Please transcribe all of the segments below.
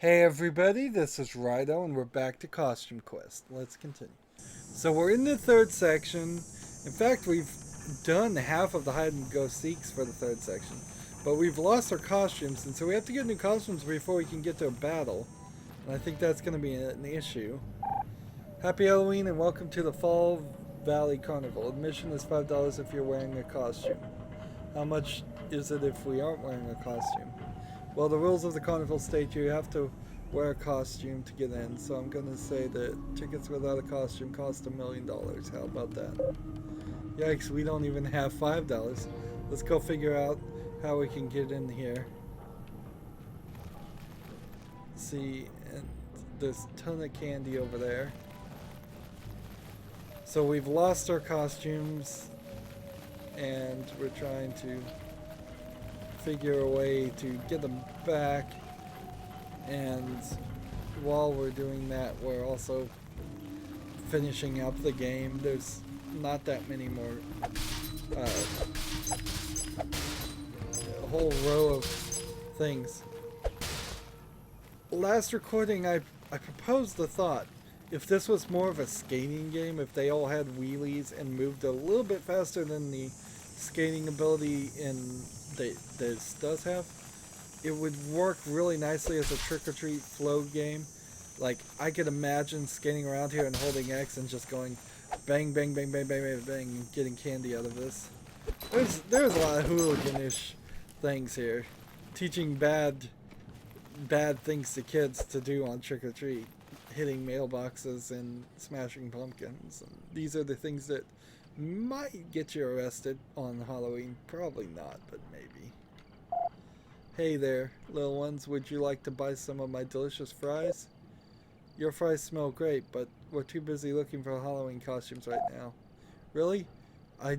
Hey everybody, this is Rydo and we're back to Costume Quest. Let's continue. So we're in the third section. In fact, we've done half of the hide and go seeks for the third section. But we've lost our costumes, and so we have to get new costumes before we can get to a battle. And I think that's going to be an issue. Happy Halloween and welcome to the Fall Valley Carnival. Admission is $5 if you're wearing a costume. How much is it if we aren't wearing a costume? Well, the rules of the carnival state you have to wear a costume to get in, so I'm gonna say that tickets without a costume cost $1 million. How about that? Yikes, we don't even have $5. Let's go figure out how we can get in here. See, and there's a ton of candy over there. So we've lost our costumes, and we're trying to figure a way to get them back, and while we're doing that we're also finishing up the game. There's not that many more a whole row of things. Last recording I proposed the thought, if this was more of a skating game, if they all had wheelies and moved a little bit faster than the skating ability in this does have, it would work really nicely as a trick-or-treat flow game. Like, I could imagine skating around here and holding X and just going bang, bang, bang, bang, bang, bang, bang, and getting candy out of this. There's a lot of hooliganish things here. Teaching bad things to kids to do on trick-or-treat. Hitting mailboxes and smashing pumpkins. And these are the things that might get you arrested on Halloween. Probably not, but maybe. Hey there, little ones. Would you like to buy some of my delicious fries? Your fries smell great, but we're too busy looking for Halloween costumes right now. Really? I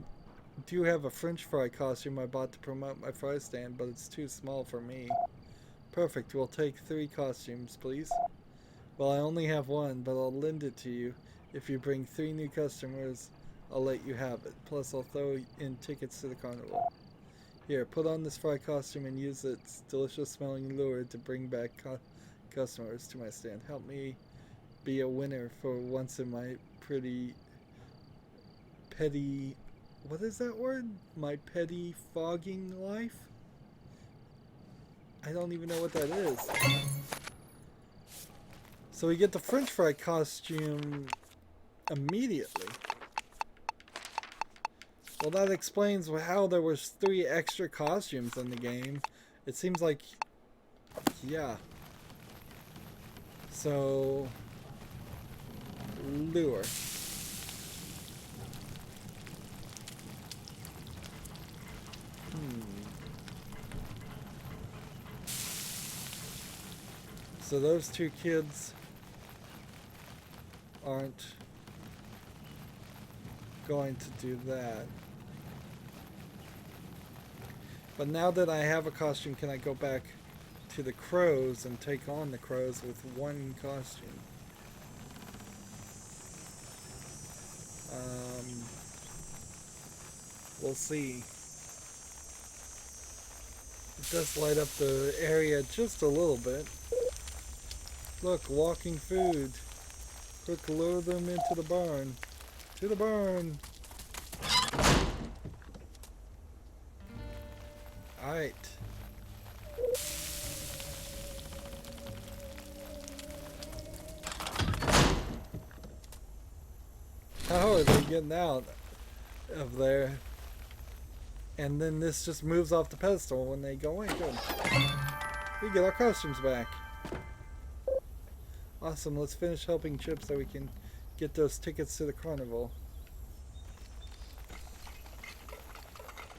do have a French fry costume I bought to promote my fry stand, but it's too small for me. Perfect. We'll take 3 costumes, please. Well, I only have one, but I'll lend it to you. If you bring 3 new customers, I'll let you have it. Plus, I'll throw in tickets to the carnival. Here, put on this fry costume and use its delicious smelling lure to bring back customers to my stand. Help me be a winner for once in my pretty petty... What is that word? My petty fogging life? I don't even know what that is. So we get the French fry costume immediately. Well, that explains how there was 3 extra costumes in the game. It seems like, yeah. So, lure. So those 2 kids aren't going to do that. But now that I have a costume, can I go back to the crows and take on the crows with 1 costume? We'll see. It does light up the area just a little bit. Look, walking food. Quick, lure them into the barn. To the barn! Alright. How are they getting out of there? And then this just moves off the pedestal when they go in. Good. We get our costumes back. Awesome, let's finish helping Chip so we can get those tickets to the carnival.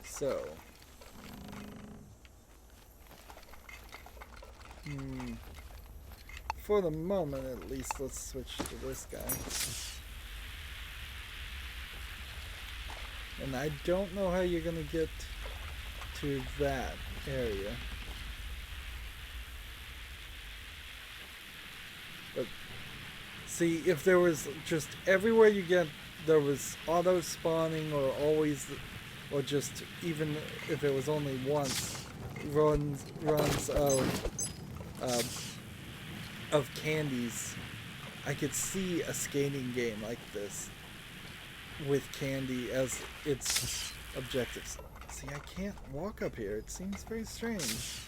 So. For the moment, at least, let's switch to this guy. And I don't know how you're going to get to that area. But, see, if there was just everywhere you get, there was auto spawning or always, or just even if it was only once, runs of of candies, I could see a skating game like this with candy as its objectives. See, I can't walk up here. It seems very strange.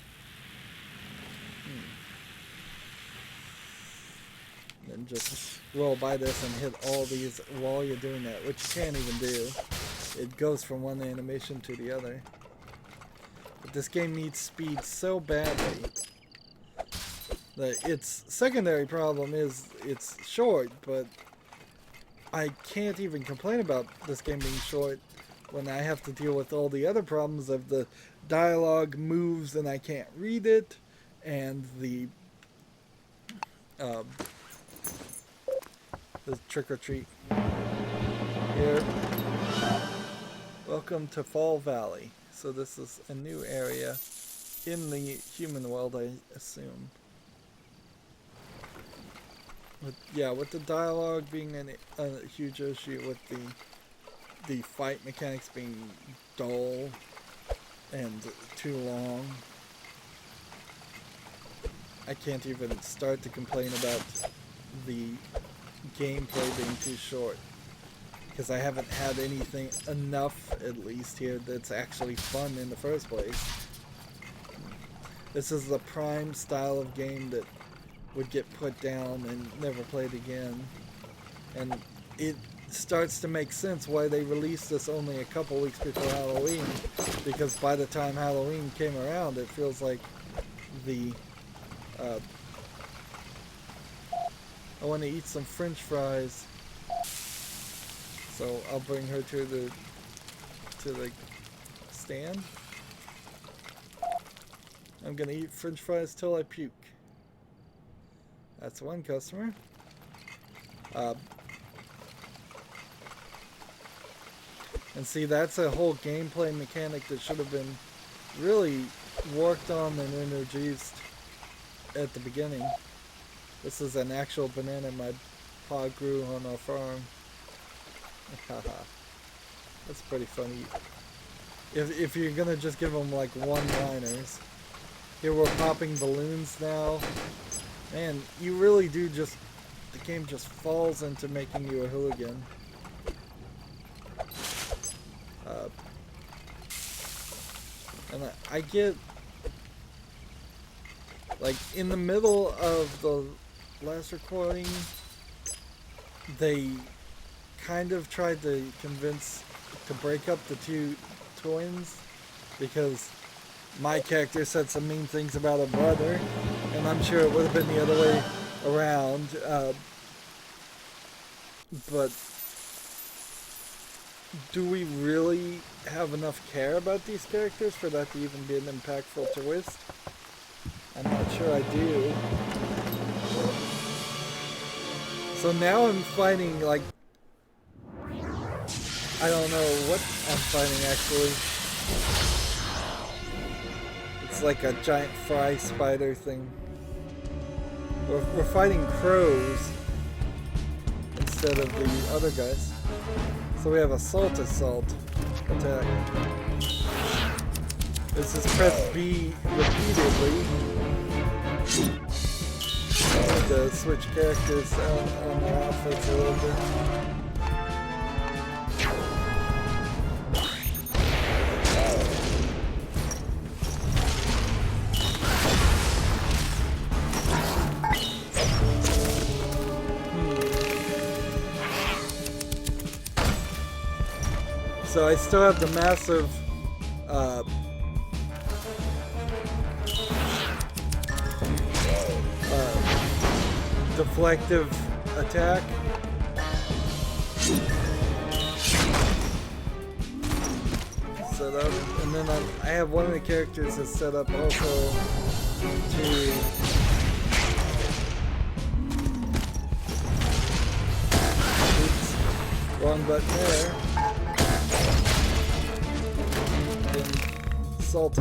And just roll by this and hit all these while you're doing that, which you can't even do. It goes from one animation to the other. But this game needs speed so badly that its secondary problem is it's short, but I can't even complain about this game being short when I have to deal with all the other problems of the dialogue moves and I can't read it, and the trick or treat here. Welcome to Fall Valley. So this is a new area in the human world, I assume. With the dialogue being a huge issue, with the fight mechanics being dull and too long, I can't even start to complain about the gameplay being too short, because I haven't had anything enough, at least here, that's actually fun in the first place. This is the prime style of game that would get put down and never played again, and it starts to make sense why they released this only a couple weeks before Halloween, because by the time Halloween came around, it feels like the I want to eat some French fries, so I'll bring her to the stand. I'm gonna eat French fries till I puke. That's one customer. And see, that's a whole gameplay mechanic that should have been really worked on and introduced at the beginning. This is an actual banana my pa grew on our farm. That's pretty funny. If you're gonna just give them like one-liners. Here we're popping balloons now. Man, you really do just... the game just falls into making you a hooligan. And I get... like, in the middle of the last recording, they kind of tried to convince... to break up the two twins, because my character said some mean things about a brother, and I'm sure it would have been the other way around, but do we really have enough care about these characters for that to even be an impactful twist? I'm not sure I do. So now I'm fighting, like, I don't know what I'm fighting actually. It's like a giant fry spider thing. We're fighting crows instead of the other guys. So we have assault attack. This is press B repeatedly. To switch characters on their outfits a little bit. So I still have the massive deflective attack. Set up, and then I have one of the characters that's set up also to wrong button there. Assault.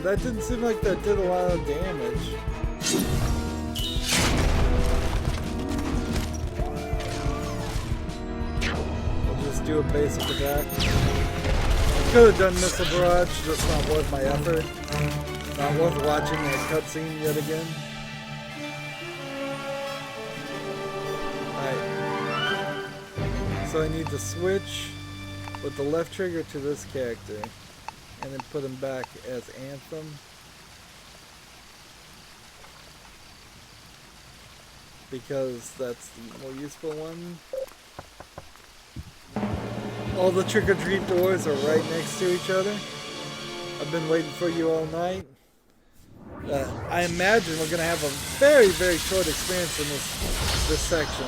That didn't seem like that did a lot of damage. We'll just do a basic attack. Could have done Missile Barrage, just not worth my effort. Not worth watching that cutscene yet again. Alright. So I need to switch with the left trigger to this character. And then put him back as Anthem. Because that's the more useful one. All the trick-or-treat doors are right next to each other. I've been waiting for you all night. I imagine we're going to have a very, very short experience in this section.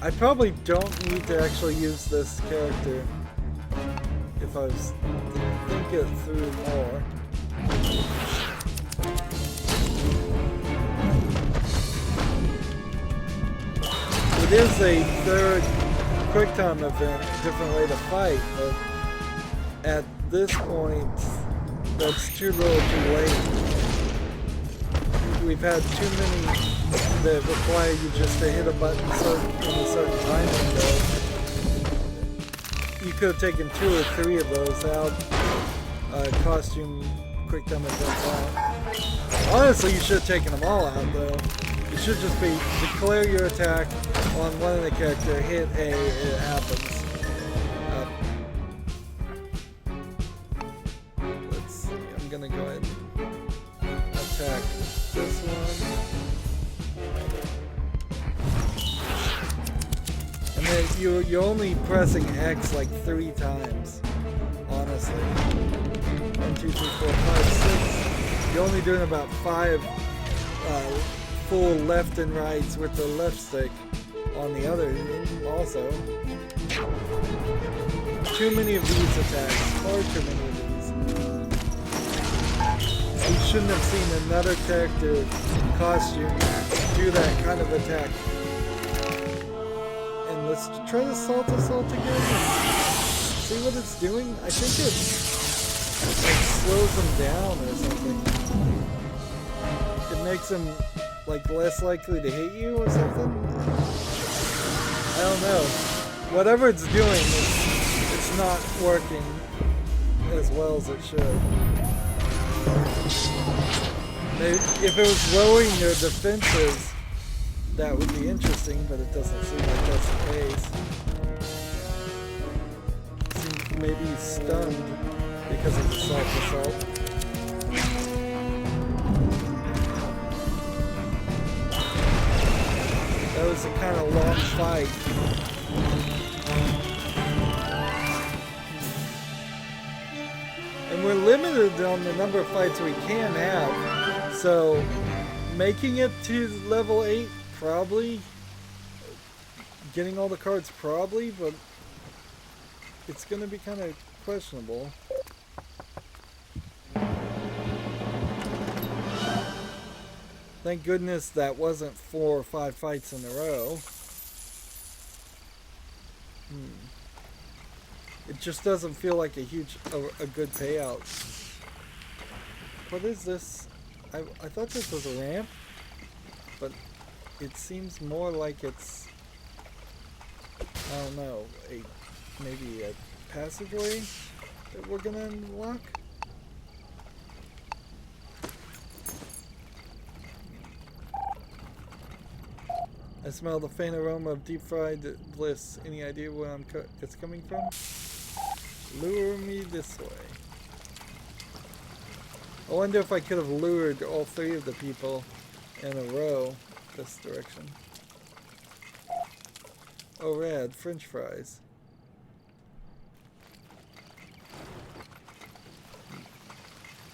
I probably don't need to actually use this character if I was to think it through more. It is a third QuickTime event, different way to fight, but at this point, that's too little too late. We've had too many that require you just to hit a button in a certain time window. You could have taken 2 or 3 of those out, costume QuickTime events out. Honestly, you should have taken them all out though. It should just be declare your attack on one of the character, hit A, it happens. Let's see, I'm gonna go ahead and attack this one. And then you're only pressing X like 3 times, honestly. 1, 2, 3, 4, 5, 6. You're only doing about 5 full left and rights with the left stick on the other also. Too many of these attacks, far too many of these. We shouldn't have seen another character costume do that kind of attack. And let's try to salt again and see what it's doing. I think it like slows them down or something. It makes them like less likely to hit you or something. I don't know. Whatever it's doing, it's not working as well as it should. Maybe if it was lowering your defenses, that would be interesting, but it doesn't seem like that's the case. Seems maybe he's stunned because of the self-assault. That was a kind of long fight. And we're limited on the number of fights we can have. So, making it to level 8, probably. Getting all the cards, probably, but it's going to be kind of questionable. Thank goodness that wasn't 4 or 5 fights in a row. It just doesn't feel like a good payout. What is this? I thought this was a ramp, but it seems more like it's, I don't know, maybe a passageway that we're gonna unlock? I smell the faint aroma of deep-fried bliss. Any idea where it's coming from? Lure me this way. I wonder if I could have lured all 3 of the people in a row this direction. Oh, rad. French fries.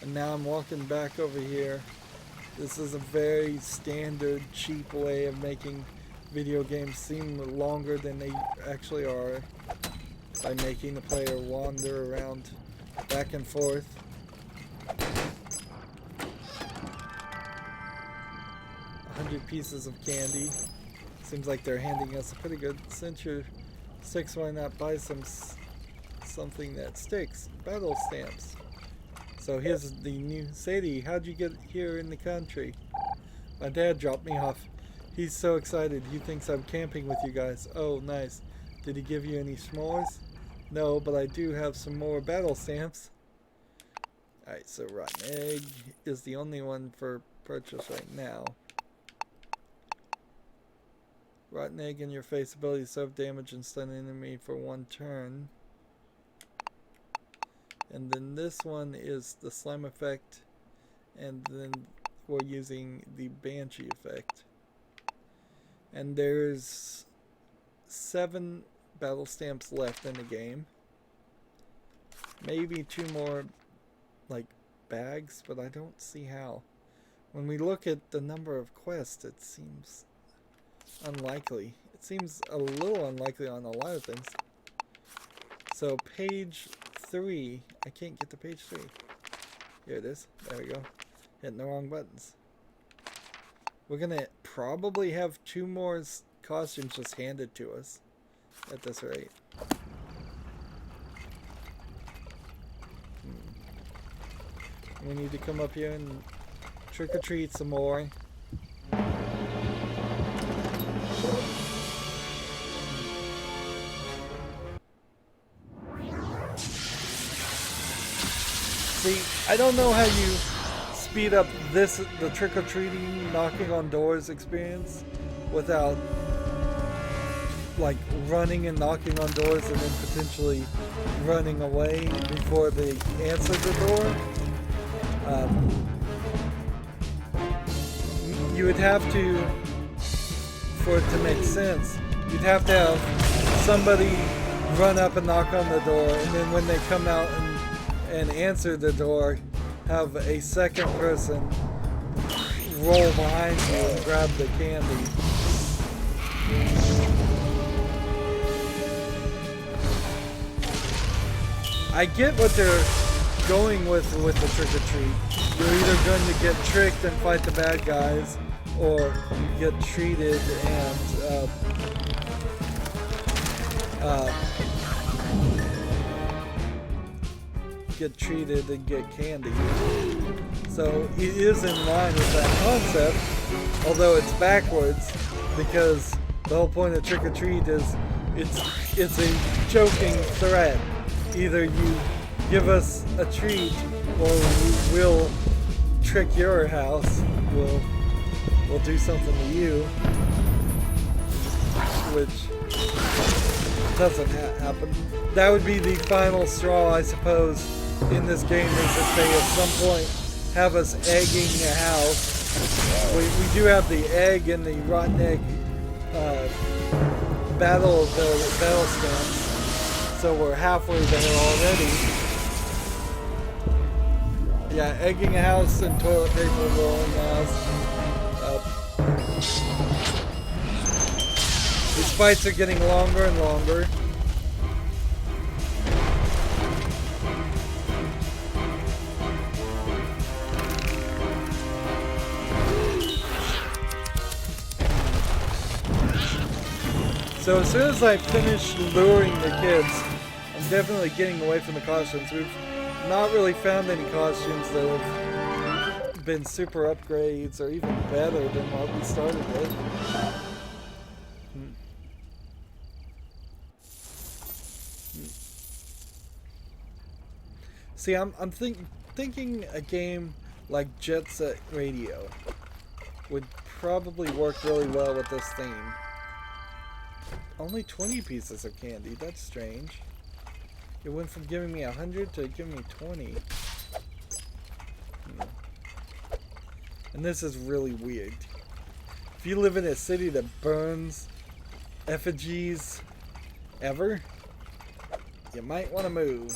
And now I'm walking back over here. This is a very standard, cheap way of making video games seem longer than they actually are, by making the player wander around back and forth. 100 pieces of candy. Seems like they're handing us a pretty good, since you're 6, why not buy something that sticks? Battle stamps. So here's the new Sadie. How'd you get here in the country? My dad dropped me off He's so excited. He thinks I'm camping with you guys. Oh, nice. Did he give you any s'mores? No, but I do have some more battle stamps. Alright, so rotten egg is the only one for purchase right now. Rotten egg in your face, ability to serve damage and stun an enemy for 1 turn. And then this one is the slime effect, and then we're using the banshee effect. And there's 7 battle stamps left in the game. Maybe 2 more like bags, but I don't see how. When we look at the number of quests, it seems unlikely. It seems a little unlikely on a lot of things. So page 3, I can't get to page 3. Here it is. There we go. Hitting the wrong buttons. We're gonna probably have 2 more costumes just handed to us at this rate. We need to come up here and trick or treat some more. See, I don't know how you speed up the trick-or-treating, knocking on doors experience without like running and knocking on doors and then potentially running away before they answer the door. You would have to, for it to make sense, you'd have to have somebody run up and knock on the door, and then when they come out and answer the door, have a second person roll behind you and grab the candy. I get what they're going with the trick-or-treat. You're either going to get tricked and fight the bad guys, or you get treated and get candy. So it is in line with that concept, although it's backwards, because the whole point of trick-or-treat is it's a joking threat. Either you give us a treat, or we'll trick your house. We'll do something to you, which doesn't happen. That would be the final straw, I suppose, in this game, is if they at some point have us egging a house. We do have the egg and the rotten egg battle stamps, so we're halfway there already. Yeah, egging a house and toilet paper rolling the house. These fights are getting longer and longer. So as soon as I finish luring the kids, I'm definitely getting away from the costumes. We've not really found any costumes that have been super upgrades or even better than what we started with. See, I'm thinking a game like Jet Set Radio would probably work really well with this theme. Only 20 pieces of candy, that's strange. It went from giving me 100 to giving me 20. And this is really weird. If you live in a city that burns effigies ever, you might want to move.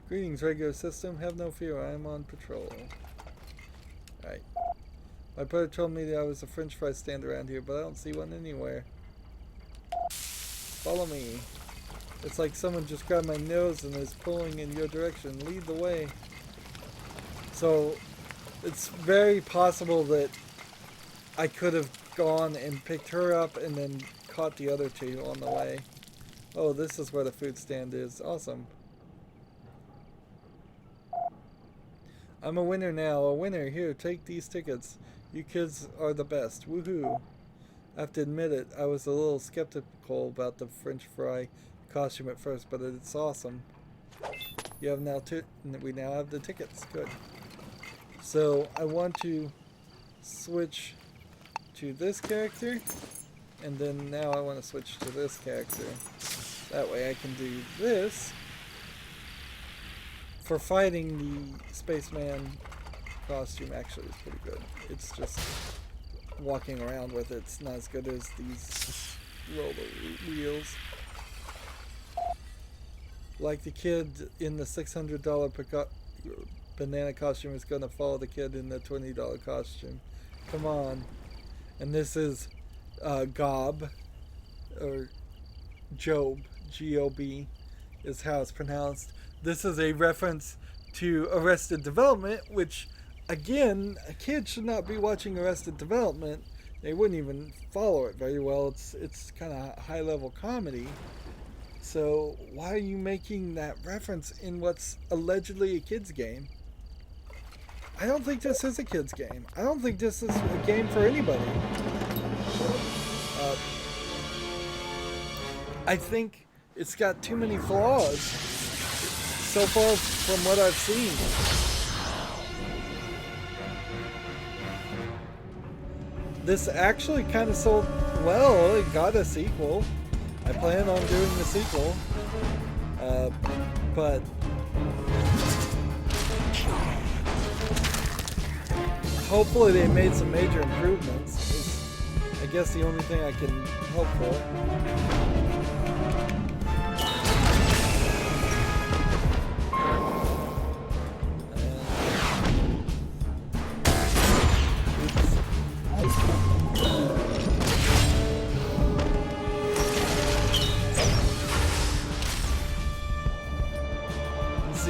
Greetings, regular system. Have no fear, I am on patrol. Alright. My brother told me that I was a french fry stand around here, but I don't see one anywhere. Follow me. It's like someone just grabbed my nose and is pulling in your direction. Lead the way. So, it's very possible that I could have gone and picked her up and then caught the other 2 on the way. Oh, this is where the food stand is. Awesome. I'm a winner now. A winner. Here, take these tickets. You kids are the best. Woohoo. I have to admit it, I was a little skeptical about the French fry costume at first, but it's awesome. You have now we now have the tickets. Good. So I want to switch to this character, and then now I want to switch to this character. That way I can do this for fighting. The spaceman costume actually is pretty good. It's just walking around with it. It's not as good as these roller wheels. Like the kid in the $600 banana costume is going to follow the kid in the $20 costume. Come on. And this is Gob, or Job, G-O-B is how it's pronounced. This is a reference to Arrested Development, which, again, a kid should not be watching Arrested Development. They wouldn't even follow it very well. It's kind of high-level comedy. So why are you making that reference in what's allegedly a kid's game? I don't think this is a kid's game. I don't think this is a game for anybody. I think it's got too many flaws so far from what I've seen. This actually kind of sold well. It got a sequel. I plan on doing the sequel. But hopefully they made some major improvements. Is, I guess, the only thing I can hope for.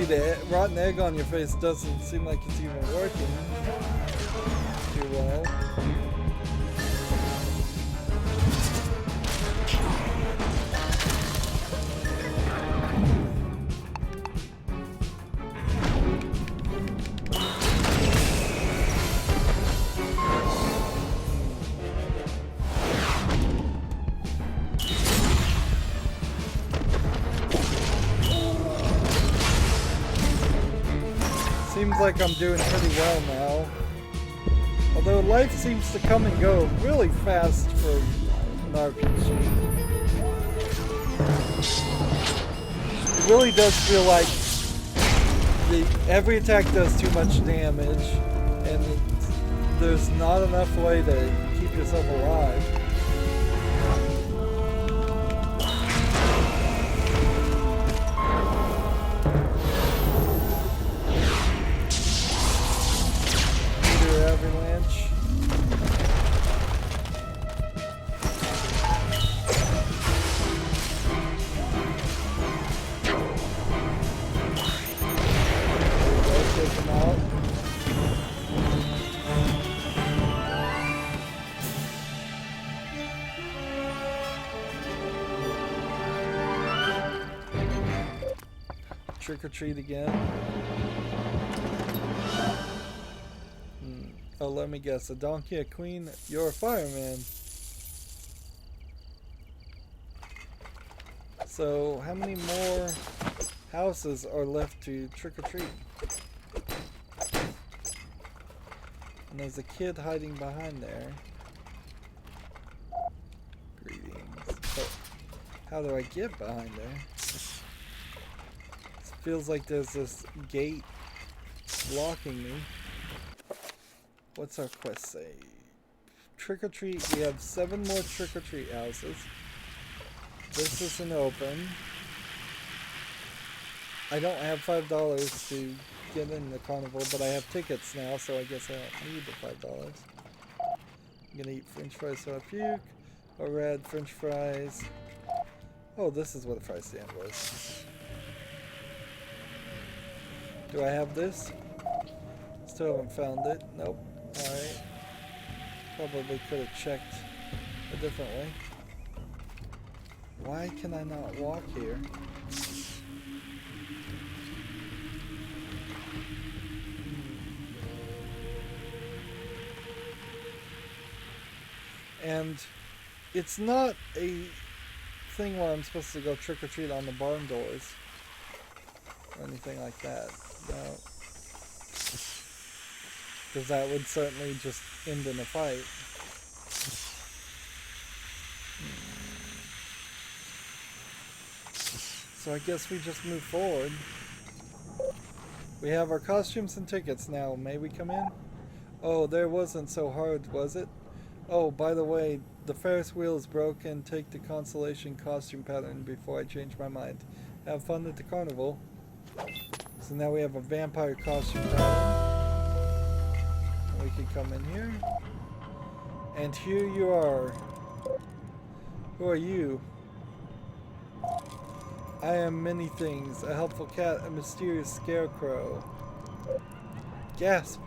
The rotten egg on your face doesn't seem like it's even working too well. Seems like I'm doing pretty well now. Although life seems to come and go really fast for an RPG. It really does feel like every attack does too much damage, and there's not enough way to keep yourself alive. Trick or treat again. Oh, let me guess. A donkey, a queen, you're a fireman. So, how many more houses are left to trick or treat? And there's a kid hiding behind there. Greetings. But how do I get behind there? Feels like there's this gate blocking me. What's our quest say? Trick or treat. We have 7 more trick or treat houses. This isn't open. I don't have $5 to get in the carnival, but I have tickets now, so I guess I don't need the $5. I'm gonna eat French fries so I puke. Or red French fries. Oh, this is what a fry stand was. Do I have this? Still haven't found it. Nope. Alright. Probably could have checked a different way. Why can I not walk here? And it's not a thing where I'm supposed to go trick or treat on the barn doors or anything like that. No. Because that would certainly just end in a fight. So I guess we just move forward. We have our costumes and tickets now. May we come in? Oh, there wasn't so hard, was it? Oh, by the way, the Ferris wheel is broken. Take the consolation costume pattern before I change my mind. Have fun at the carnival. So now we have a vampire costume pattern. We can come in here. And here you are. Who are you? I am many things. A helpful cat, a mysterious scarecrow. Gasp!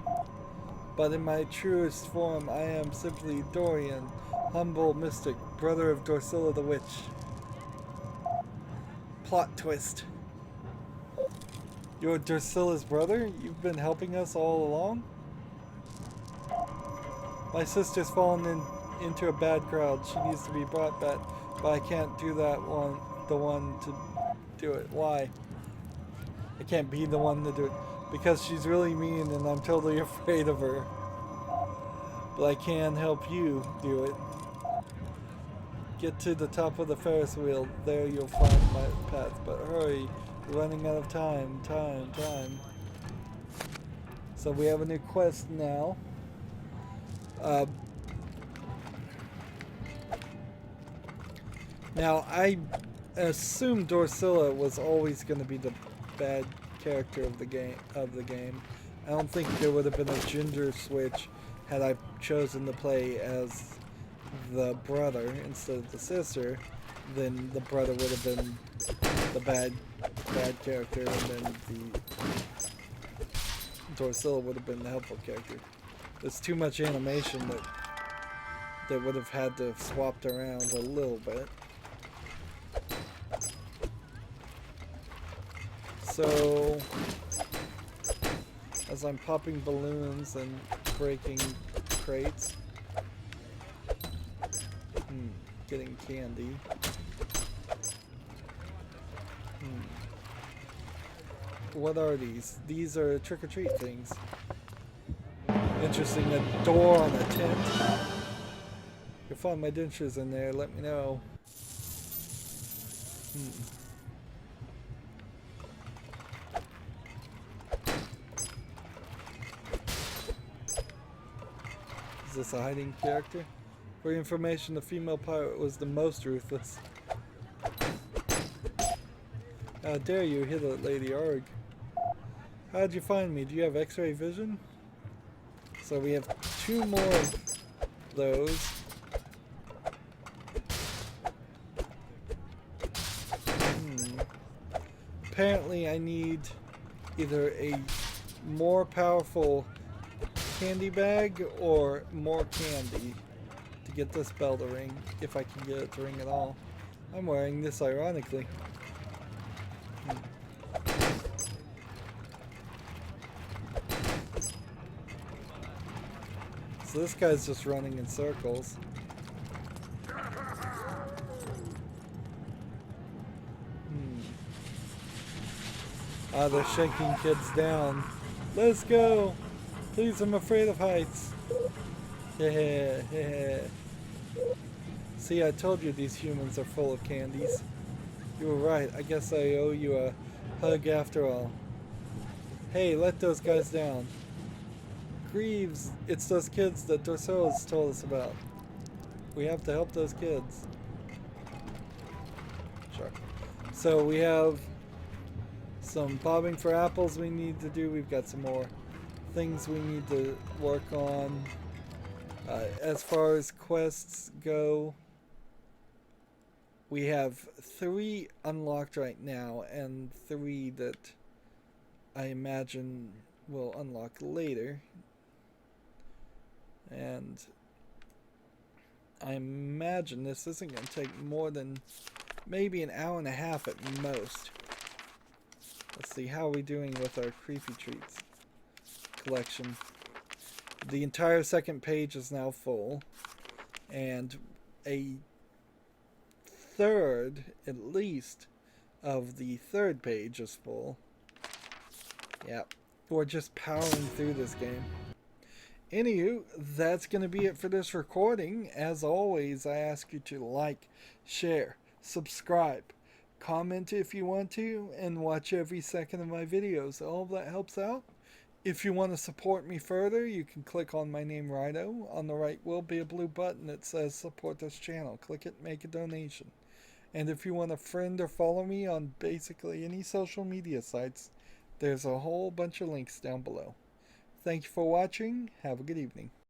But in my truest form, I am simply Dorian, humble mystic, brother of Dorsilla the Witch. Plot twist. You're Dorsilla's brother? You've been helping us all along? My sister's fallen into a bad crowd. She needs to be brought back, but I can't do that the one to do it. Why? I can't be the one to do it. Because she's really mean and I'm totally afraid of her. But I can help you do it. Get to the top of the Ferris wheel. There you'll find my path. But hurry. We're running out of time. Time. So we have a new quest now. Now I assume Dorsilla was always going to be the bad character of the game. I don't think there would have been a gender switch had I chosen to play as the brother instead of the sister. Then the brother would have been the bad character, and then the Dorsilla would have been the helpful character. There's too much animation that they would have had to have swapped around a little bit. So, as I'm popping balloons and breaking crates, getting candy. What are these? These are trick-or-treat things. Interesting, a door on a tent. If you find my dentures in there, let me know. Is this a hiding character? For your information, the female pirate was the most ruthless. How dare you hit a Lady Arg? How'd you find me? Do you have X-ray vision? So we have 2 more of those. Apparently I need either a more powerful candy bag or more candy to get this bell to ring, if I can get it to ring at all. I'm wearing this ironically. So this guy's just running in circles. Ah, they're shaking kids down. Let's go! Please, I'm afraid of heights. Yeah. See, I told you these humans are full of candies. You were right. I guess I owe you a hug after all. Hey, let those guys down. Greaves, it's those kids that Dorsilla's told us about. We have to help those kids. Sure. So we have some bobbing for apples we need to do. We've got some more things we need to work on. As far as quests go, we have 3 unlocked right now and 3 that I imagine will unlock later. And I imagine this isn't going to take more than maybe an hour and a half at most. Let's see, how are we doing with our creepy treats collection? The entire second page is now full, and a third, at least, of the third page is full. Yep. We're just powering through this game. Anywho, that's going to be it for this recording. As always, I ask you to like, share, subscribe, comment if you want to, and watch every second of my videos. All of that helps out. If you want to support me further, you can click on my name, Rydo. On the right will be a blue button that says support this channel. Click it, make a donation. And if you want to friend or follow me on basically any social media sites, there's a whole bunch of links down below. Thank you for watching. Have a good evening.